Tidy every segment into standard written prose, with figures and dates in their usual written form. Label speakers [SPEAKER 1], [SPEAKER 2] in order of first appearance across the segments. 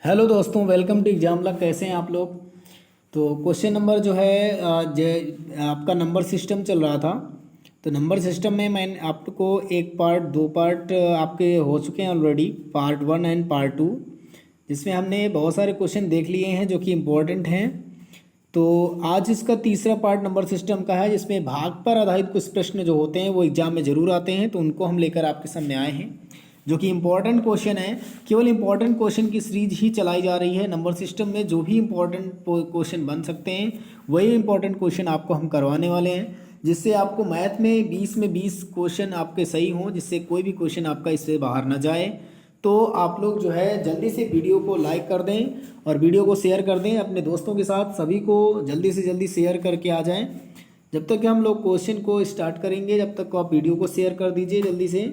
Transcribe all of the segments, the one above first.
[SPEAKER 1] Hello दोस्तों, welcome to exam लग। कैसे हैं आप लोग? तो क्वेश्चन नंबर जो है आपका नंबर सिस्टम चल रहा था। तो नंबर सिस्टम में मैंने आपको एक पार्ट दो पार्ट आपके हो चुके हैं ऑलरेडी, पार्ट 1 एंड पार्ट 2, जिसमें हमने बहुत सारे क्वेश्चन देख लिए हैं जो कि इम्पोर्टेंट हैं। तो आज इसका तीसरा पार्ट नंबर सिस्टम का है, जिसमें भाग पर आधारित कुछ प्रश्न जो होते हैं वो एग्जाम में ज़रूर आते हैं, तो उनको हम लेकर आपके सामने आए हैं, जो कि इम्पोर्टेंट क्वेश्चन है। केवल इम्पोर्टेंट क्वेश्चन की सीरीज ही चलाई जा रही है। नंबर सिस्टम में जो भी इम्पोर्टेंट क्वेश्चन बन सकते हैं वही इम्पोर्टेंट क्वेश्चन आपको हम करवाने वाले हैं, जिससे आपको मैथ में 20 में 20 क्वेश्चन आपके सही हों, जिससे कोई भी क्वेश्चन आपका इससे बाहर ना जाए। तो आप लोग जो है जल्दी से वीडियो को लाइक कर दें और वीडियो को शेयर कर दें अपने दोस्तों के साथ। सभी को जल्दी से जल्दी शेयर करके आ जाएं। जब तक कि हम लोग क्वेश्चन को स्टार्ट करेंगे, जब तक को आप वीडियो को शेयर कर दीजिए जल्दी से,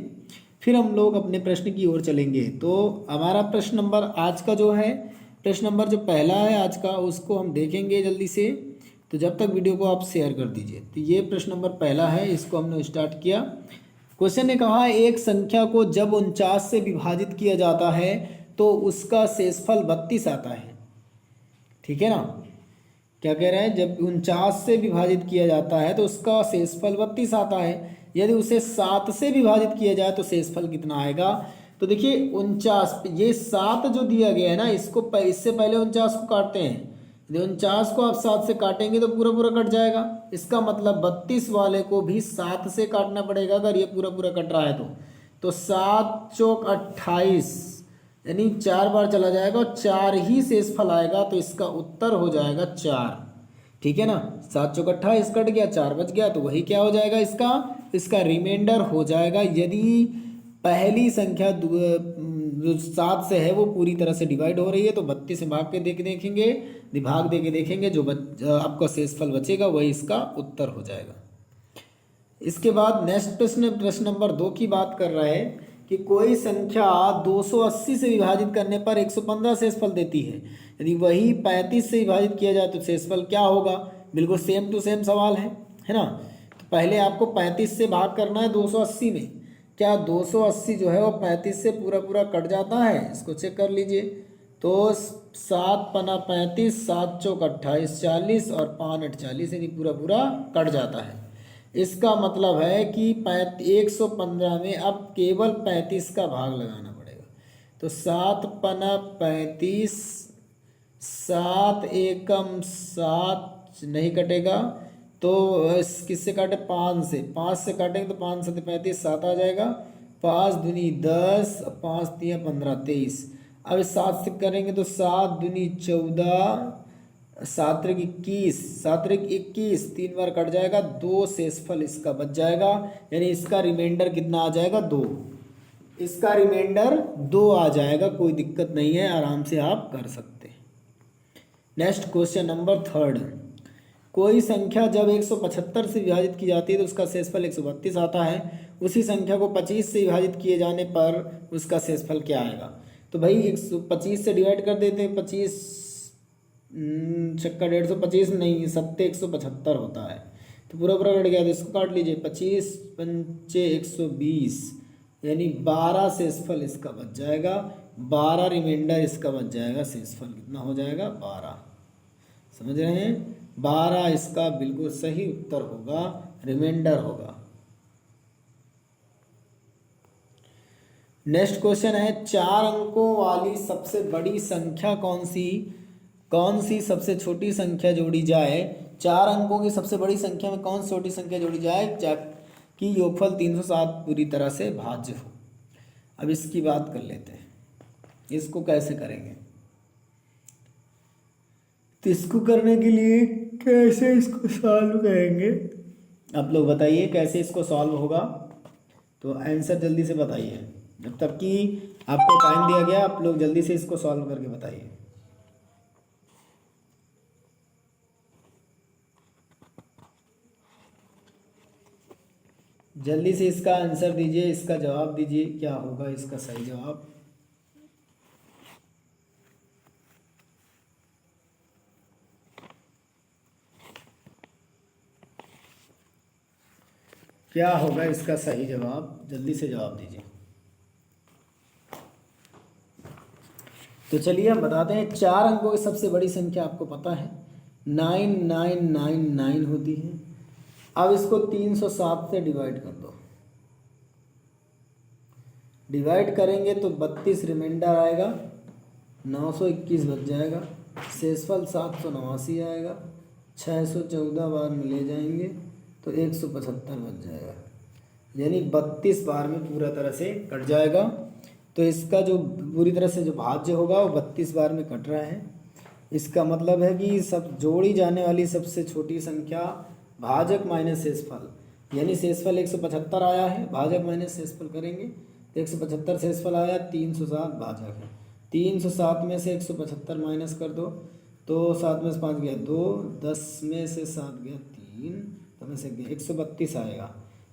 [SPEAKER 1] फिर हम लोग अपने प्रश्न की ओर चलेंगे। तो हमारा प्रश्न नंबर आज का जो है, प्रश्न नंबर जो पहला है आज का, उसको हम देखेंगे जल्दी से। तो जब तक वीडियो को आप शेयर कर दीजिए। तो ये प्रश्न नंबर पहला है, इसको हमने स्टार्ट किया। क्वेश्चन ने कहा, एक संख्या को जब 49 से विभाजित किया जाता है तो उसका शेषफल 32 आता है। ठीक है ना? क्या कह रहे हैं? जब 49 से विभाजित किया जाता है तो उसका शेषफल 32 आता है। यदि उसे 7 से विभाजित किया जाए तो शेषफल कितना आएगा? तो देखिए 49, ये 7 जो दिया गया है ना, इससे पहले 49 को काटते हैं। यदि 49 को आप 7 से काटेंगे तो पूरा पूरा कट जाएगा। इसका मतलब 32 वाले को भी 7 से काटना पड़ेगा अगर ये पूरा पूरा कट रहा है तो 7 चौक 28, यानी 4 बार चला जाएगा और 4 ही शेषफल आएगा। तो इसका उत्तर हो जाएगा 4। ठीक है ना? 7 चौक 28 कट गया, 4 बच गया, तो वही क्या हो जाएगा? इसका रिमाइंडर हो जाएगा। यदि पहली संख्या जो 7 से है वो पूरी तरह से डिवाइड हो रही है तो 32 से भाग के देखेंगे, भाग दे के देखेंगे, जो आपका शेषफल बचेगा वही इसका उत्तर हो जाएगा। इसके बाद नेक्स्ट प्रश्न, प्रश्न नंबर 2 की बात कर रहा है कि कोई संख्या 280 से विभाजित करने पर 115 शेषफल देती है। यदि वही 35 से विभाजित किया जाए तो शेषफल क्या होगा? बिल्कुल सेम टू सेम सवाल है ना? तो पहले आपको 35 से भाग करना है 280 में। क्या 280 जो है वो 35 से पूरा पूरा कट जाता है? इसको चेक कर लीजिए। तो 7 पना 35, 7 चौक 28, 40 और 5 8 40, यानी पूरा पूरा कट जाता है। इसका मतलब है कि 115 में अब केवल 35 का भाग लगाना पड़ेगा। तो 7 पना 35, 7 एकम 7 नहीं कटेगा, तो किससे काटे? 5 से। 5 से काटेंगे तो 5 7 35, 7 आ जाएगा। 5 दूनी 10, 5 तिया 15 23। अब 7 से करेंगे तो 7 दूनी 14, 7 त्रिक 21, 7 त्रिक 21, 3 बार कट जाएगा, 2 शेषफल इसका बच जाएगा। यानी इसका रिमाइंडर कितना आ जाएगा? 2। इसका रिमाइंडर 2 आ जाएगा, कोई दिक्कत नहीं है, आराम से आप कर सकते हैं। Next question number 3। कोई संख्या जब 175 से विभाजित की जाती है तो उसका शेषफल 132 आता है। उसी संख्या को 25 से विभाजित किए जाने पर उसका शेषफल क्या आएगा? तो भाई 125 से डिवाइड कर देते हैं। 25 छक्का 150, नहीं 7 175 होता है, तो पूरा पूरा कट गया, तो इसको काट लीजिए। 25 पंचे 120, यानी 12 शेषफल इसका बच जाएगा। 12 रिमाइंडर इसका बच जाएगा। शेषफल कितना हो जाएगा? 12। समझ रहे हैं? 12 इसका बिल्कुल सही उत्तर होगा, रिमाइंडर होगा। नेक्स्ट क्वेश्चन है, 4 अंकों वाली सबसे बड़ी संख्या कौन सी सबसे छोटी संख्या जोड़ी जाए? 4 अंकों की सबसे बड़ी संख्या में कौन सी छोटी संख्या जोड़ी जाए कि योगफल 307 पूरी तरह से भाज्य हो? अब इसकी बात कर लेते हैं, इसको कैसे करेंगे। तो इसको करने के लिए कैसे इसको सॉल्व करेंगे, आप लोग बताइए कैसे इसको सॉल्व होगा। तो आंसर जल्दी से बताइए, जब तक कि आपको टाइम दिया गया आप लोग जल्दी से इसको सॉल्व करके बताइए। जल्दी से इसका आंसर दीजिए, इसका जवाब दीजिए, क्या होगा इसका सही जवाब? क्या होगा इसका सही जवाब? जल्दी से जवाब दीजिए। तो चलिए हम बताते हैं, 4 अंकों की सबसे बड़ी संख्या आपको पता है 9999 होती है। अब इसको 307 से डिवाइड कर दो, डिवाइड करेंगे तो 32 रिमाइंडर आएगा, 921 बच जाएगा, शेषफल 789 आएगा, 614 बार में ले जाएंगे तो 175 बच जाएगा, यानी 32 बार में पूरा तरह से कट जाएगा। तो इसका जो पूरी तरह से जो भाज्य होगा वो 32 बार में कट रहा है। इसका मतलब है कि सब जोड़ी जाने वाली सबसे छोटी संख्या भाजक माइनस शेषफल, यानी शेषफल 175 आया है, भाजक माइनस शेषफल करेंगे तो 175 शेषफल आया, 307 भाजक है। 307 में से 175 माइनस कर दो तो 7 में से 5 गया 2, 10 में से 7 गया 3, तो में से गया 132 आएगा,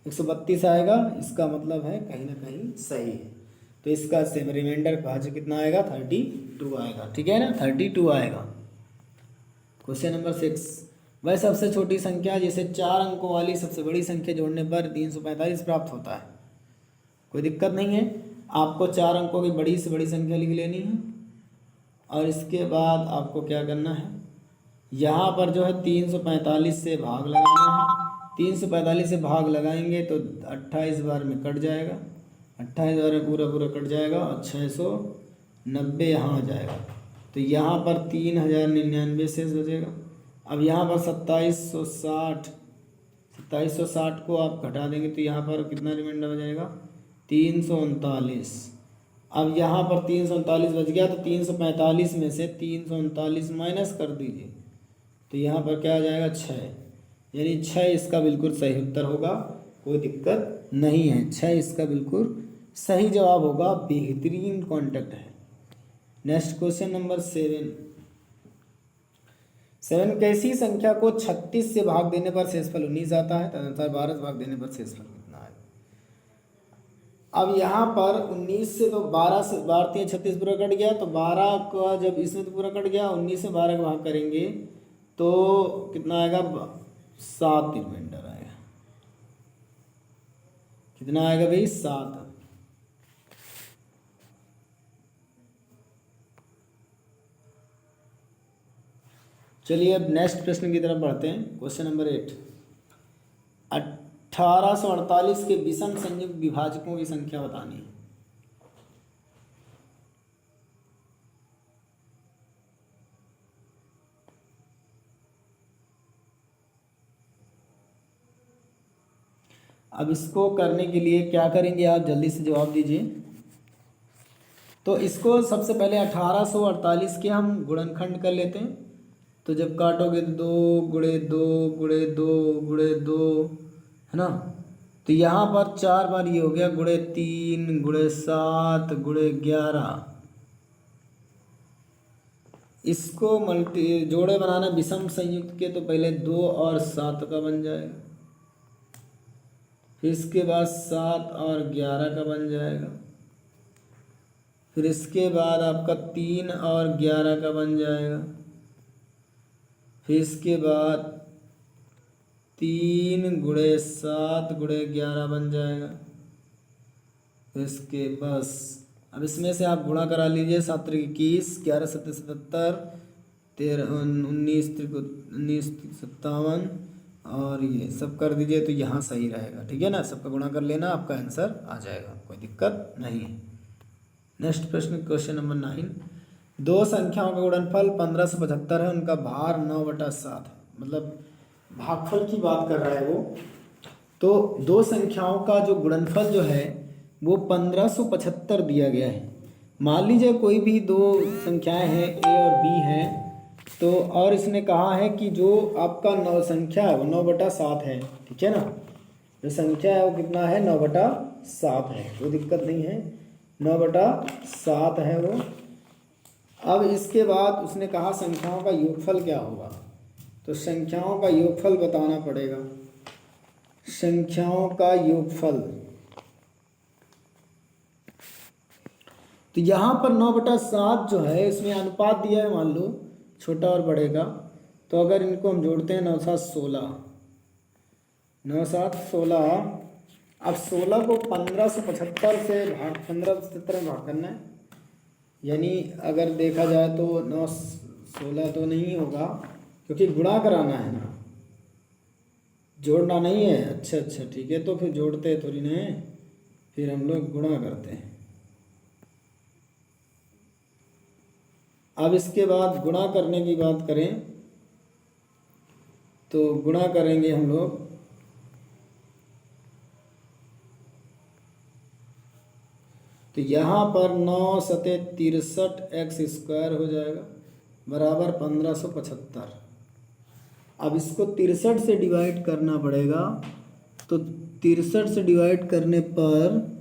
[SPEAKER 1] 132 आएगा। इसका मतलब है कहीं ना कहीं सही है। तो इसका सेम रिमाइंडर भाज्य कितना आएगा, 32 आएगा, ठीक है ना, 32 आएगा। क्वेश्चन नंबर 6, वह सबसे छोटी संख्या जिसे 4 अंकों वाली सबसे बड़ी संख्या जोड़ने पर 345 प्राप्त होता है। कोई दिक्कत नहीं है, आपको 4 अंकों की बड़ी से बड़ी संख्या लिख लेनी है और इसके बाद आपको क्या करना है, यहाँ पर जो है 345 से भाग लगाना है। 345 से भाग लगाएंगे तो 28 बार में कट जाएगा, 28 बार में पूरा पूरा कट जाएगा और 690 यहाँ आ जाएगा। तो यहाँ पर 3099 शेष बचेगा। अब यहाँ पर 2760 को आप घटा देंगे तो यहाँ पर कितना रिमाइंडर बचेगा, 339। अब यहाँ पर 339 बच गया तो 345 में से 339 माइनस कर दीजिए तो यहाँ पर क्या आ जाएगा, 6, यानी 6 इसका बिल्कुल सही उत्तर होगा, कोई दिक्कत नहीं है, 6 इसका बिल्कुल सही जवाब होगा, बेहतरीन कॉन्टेक्ट है। नेक्स्ट क्वेश्चन नंबर 7 कैसी संख्या को 36 से भाग देने पर शेषफल 19 आता है, तदनुसार 12 से भाग देने पर शेषफल कितना है। अब यहाँ पर 19 से तो 12 से 36 पूरा कट गया, तो 12 का जब इसमें तो पूरा कट गया, 19 से 12 का भाग करेंगे तो कितना आएगा, 7 रिमाइंडर आएगा। कितना आएगा भाई, 7। चलिए अब नेक्स्ट प्रश्न की तरफ बढ़ते हैं। क्वेश्चन नंबर 8, 1848 के विषम संयुक्त विभाजकों की संख्या बतानी है। अब इसको करने के लिए क्या करेंगे, आप जल्दी से जवाब दीजिए। तो इसको सबसे पहले 1848 के हम गुणनखंड कर लेते हैं। तो जब काटोगे तो 2 गुणे 2 गुणे 2 गुणे 2 है ना, तो यहाँ पर 4 बार ये हो गया, गुणे 3 गुणे 7 गुणे 11। इसको जोड़े बनाना विषम संयुक्त के, तो पहले 2 और 7 का बन जाएगा, फिर इसके बाद 7 और 11 का बन जाएगा, फिर इसके बाद आपका 3 और 11 का बन जाएगा, फिर इसके बाद 3 गुणे 7 गुणे 11 बन जाएगा। इसके बस अब इसमें से आप गुणा करा लीजिए, 7 त्रिक 21, 11 सत्तर 77, 13 19 त्रिक 19 57 और ये सब कर दीजिए तो यहाँ सही रहेगा, ठीक है ना, सबका गुणा कर लेना, आपका आंसर आ जाएगा, कोई दिक्कत नहीं है। नेक्स्ट प्रश्न, क्वेश्चन नंबर 9, 2 संख्याओं का गुणनफल 1575 है, उनका भार 9/7 है, मतलब भागफल की बात कर रहा है वो। तो 2 संख्याओं का जो गुणनफल जो है वो 1575 दिया गया है। मान लीजिए कोई भी 2 संख्याएं हैं, ए और बी हैं, तो और इसने कहा है कि जो आपका 9 संख्या है वो 9/7 है, ठीक है ना, जो संख्या है वो कितना है, 9/7 है, कोई दिक्कत नहीं है, 9/7 है वो। अब इसके बाद उसने कहा संख्याओं का योगफल क्या होगा, तो संख्याओं का योगफल बताना पड़ेगा। संख्याओं का योगफल, तो यहाँ पर 9/7 जो है इसमें अनुपात दिया है, मान लो छोटा और बड़े का, तो अगर इनको हम जोड़ते हैं 9 7 16, 9 7 16। अब 16 को 1575 से भाग 1575 में भाग करना है, यानी अगर देखा जाए तो 9 16 तो नहीं होगा, क्योंकि गुणा कराना है ना, जोड़ना नहीं है। अच्छा ठीक है, तो फिर जोड़ते थोड़ी ना है, फिर हम लोग गुणा करते हैं। अब इसके बाद गुणा करने की बात करें तो गुणा करेंगे हम लोग, तो यहाँ पर 9 सते 63 एक्स स्क्वायर हो जाएगा बराबर 1575। अब इसको 63 से डिवाइड करना पड़ेगा, तो 63 से डिवाइड करने पर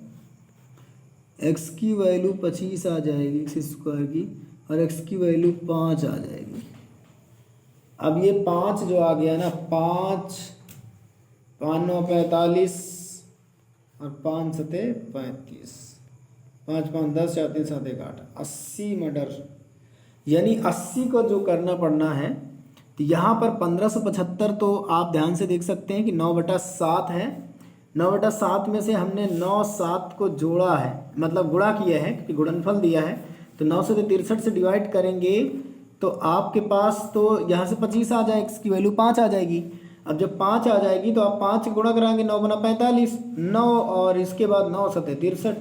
[SPEAKER 1] एक्स की वैल्यू 25 आ जाएगी एक्स स्क्वायर की, और एक्स की वैल्यू 5 आ जाएगी। अब ये 5 जो आ गया ना, 5 5 9 45 और 5 सते 35, 5 5 10 4 3 7 1 8, 80 मर्डर। यानी 80 को जो करना पड़ना है, तो यहाँ पर 1575 तो आप ध्यान से देख सकते हैं कि 9/7 है। 9/7 में से हमने 9 7 को जोड़ा है, मतलब गुणा किया है, क्योंकि गुणनफल दिया है। तो 9 से 63 से डिवाइड करेंगे तो आपके पास तो यहाँ से 25 आ जाए, एक्स की वैल्यू 5 आ जाएगी। अब जब 5 आ जाएगी तो आप 5 गुणा कराएंगे, 9 गुना 45, 9 और इसके बाद 9 सते 63,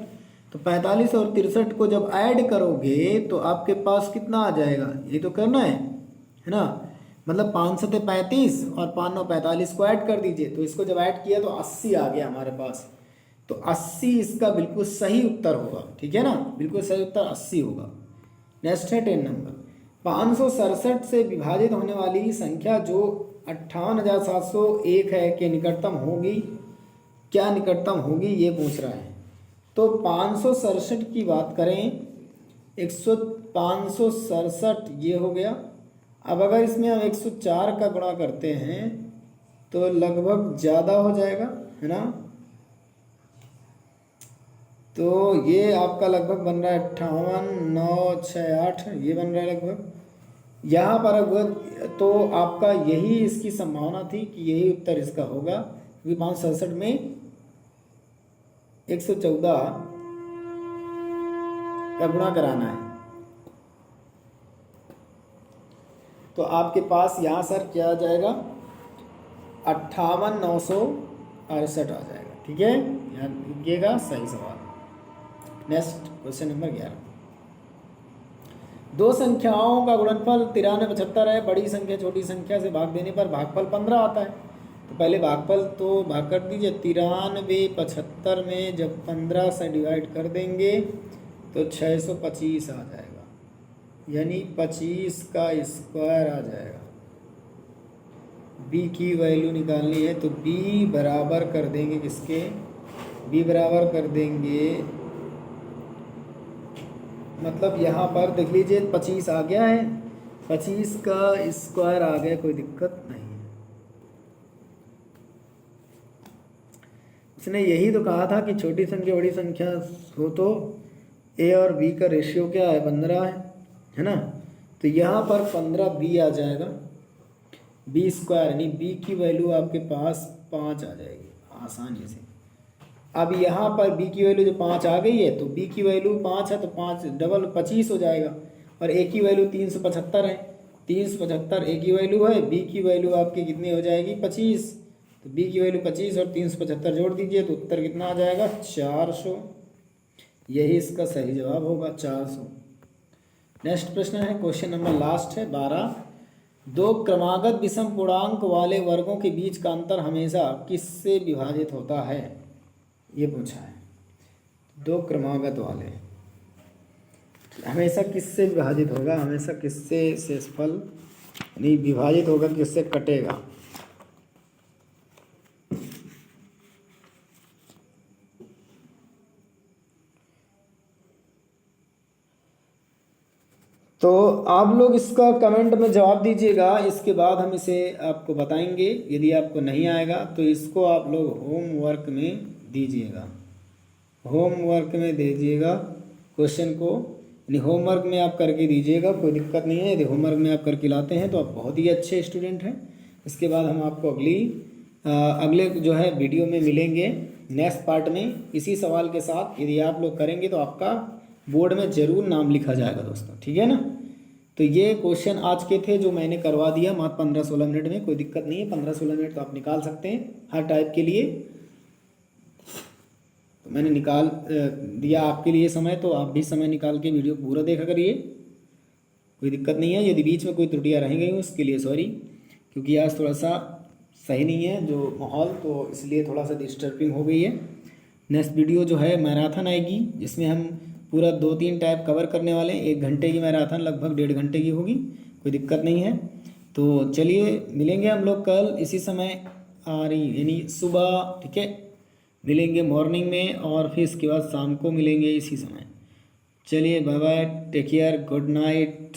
[SPEAKER 1] तो 45 और 63 को जब ऐड करोगे तो आपके पास कितना आ जाएगा, ये तो करना है ना। मतलब 5 सते 35 और 5 9 45 को ऐड कर दीजिए, तो इसको जब ऐड किया तो 80 आ गया हमारे पास। तो 80 इसका बिल्कुल सही उत्तर होगा, ठीक है ना, बिल्कुल सही उत्तर 80 होगा। नेक्स्ट है 10 नंबर। 567 से विभाजित होने वाली संख्या जो 58,701 है के निकटतम होगी, क्या निकटतम होगी, ये पूछ रहा है। तो 567 की बात करें, 567 ये हो गया। अब अगर इसमें हम 104 का गुणा करते हैं तो लगभग ज़्यादा हो जाएगा, है ना। तो ये आपका लगभग बन रहा है 58,968, ये बन रहा है लगभग। यहाँ पर अगर तो आपका यही इसकी संभावना थी कि यही उत्तर इसका होगा, क्योंकि 567 में 114 का गुणा कराना है। तो आपके पास यहाँ सर क्या आ जाएगा, 58,968 आ जाएगा, ठीक है, ध्यान रखिएगा, सही सवाल। Next question number 11। दो संख्याओं का गुणनफल 93 75 है। बड़ी संख्या छोटी संख्या से भाग देने पर भागफल 15 आता है। तो पहले भागफल तो भाग कर दीजिए, 93 75 में जब 15 से डिवाइड कर देंगे तो 625 आ जाएगा, यानी 25 का स्क्वायर आ जाएगा। b की वैल्यू निकालनी है, तो b बराबर कर देंगे किसके, b बराबर कर देंगे, मतलब यहाँ पर देख लीजिए 25 आ गया है, 25 का स्क्वायर आ गया, कोई दिक्कत नहीं है। उसने यही तो कहा था कि छोटी संख्या बड़ी संख्या हो तो a और b का रेशियो क्या है, 15 है ना। तो यहाँ पर 15b आ जाएगा, b स्क्वायर, यानी b की वैल्यू आपके पास 5 आ जाएगी आसानी से। अब यहाँ पर b की वैल्यू जो 5 आ गई है, तो b की वैल्यू 5 है तो 5 डबल 25 हो जाएगा, और a की वैल्यू 375 है, 375 a की वैल्यू है, b की वैल्यू आपकी कितनी हो जाएगी 25, तो b की वैल्यू 25 और 375 जोड़ दीजिए तो उत्तर कितना आ जाएगा 400। यही इसका सही जवाब होगा 400। नेक्स्ट प्रश्न है, क्वेश्चन नंबर लास्ट है 12। दो क्रमागत विषम पूर्णांक वाले वर्गों के बीच का अंतर हमेशा किससे विभाजित होता है, ये पूछा है। दो क्रमागत वाले हमेशा किससे विभाजित होगा, हमेशा किससे शेषफल यानी विभाजित होगा, किससे कटेगा। तो आप लोग इसका कमेंट में जवाब दीजिएगा, इसके बाद हम इसे आपको बताएंगे। यदि आपको नहीं आएगा तो इसको आप लोग होमवर्क में दीजिएगा, होमवर्क में दीजिएगा क्वेश्चन को, यानी होमवर्क में आप करके दीजिएगा, कोई दिक्कत नहीं है। यदि होमवर्क में आप करके लाते हैं तो आप बहुत ही अच्छे स्टूडेंट हैं। इसके बाद हम आपको अगले जो है वीडियो में मिलेंगे नेक्स्ट पार्ट में इसी सवाल के साथ। यदि आप लोग करेंगे तो आपका बोर्ड में ज़रूर नाम लिखा जाएगा दोस्तों, ठीक है ना। तो ये क्वेश्चन आज के थे जो मैंने करवा दिया मात्र 15-16 मिनट में, कोई दिक्कत नहीं है, 15-16 मिनट तो आप निकाल सकते हैं हर टाइप के लिए। तो मैंने निकाल दिया आपके लिए समय, तो आप भी समय निकाल के वीडियो पूरा देखा करिए, कोई दिक्कत नहीं है। यदि बीच में कोई त्रुटियां रह गई उसके लिए सॉरी, क्योंकि आज थोड़ा सा सही नहीं है जो माहौल, तो इसलिए थोड़ा सा डिस्टर्बिंग हो गई है। नेक्स्ट वीडियो जो है मैराथन आएगी, जिसमें हम पूरा 2-3 टाइप कवर करने वाले हैं। 1 घंटे की मैराथन लगभग 1.5 घंटे की होगी, कोई दिक्कत नहीं है। तो चलिए मिलेंगे हम लोग कल इसी समय आ रही यानी सुबह, ठीक है, मिलेंगे मॉर्निंग में, और फिर इसके बाद शाम को मिलेंगे इसी समय। चलिए bye bye, take care, good night.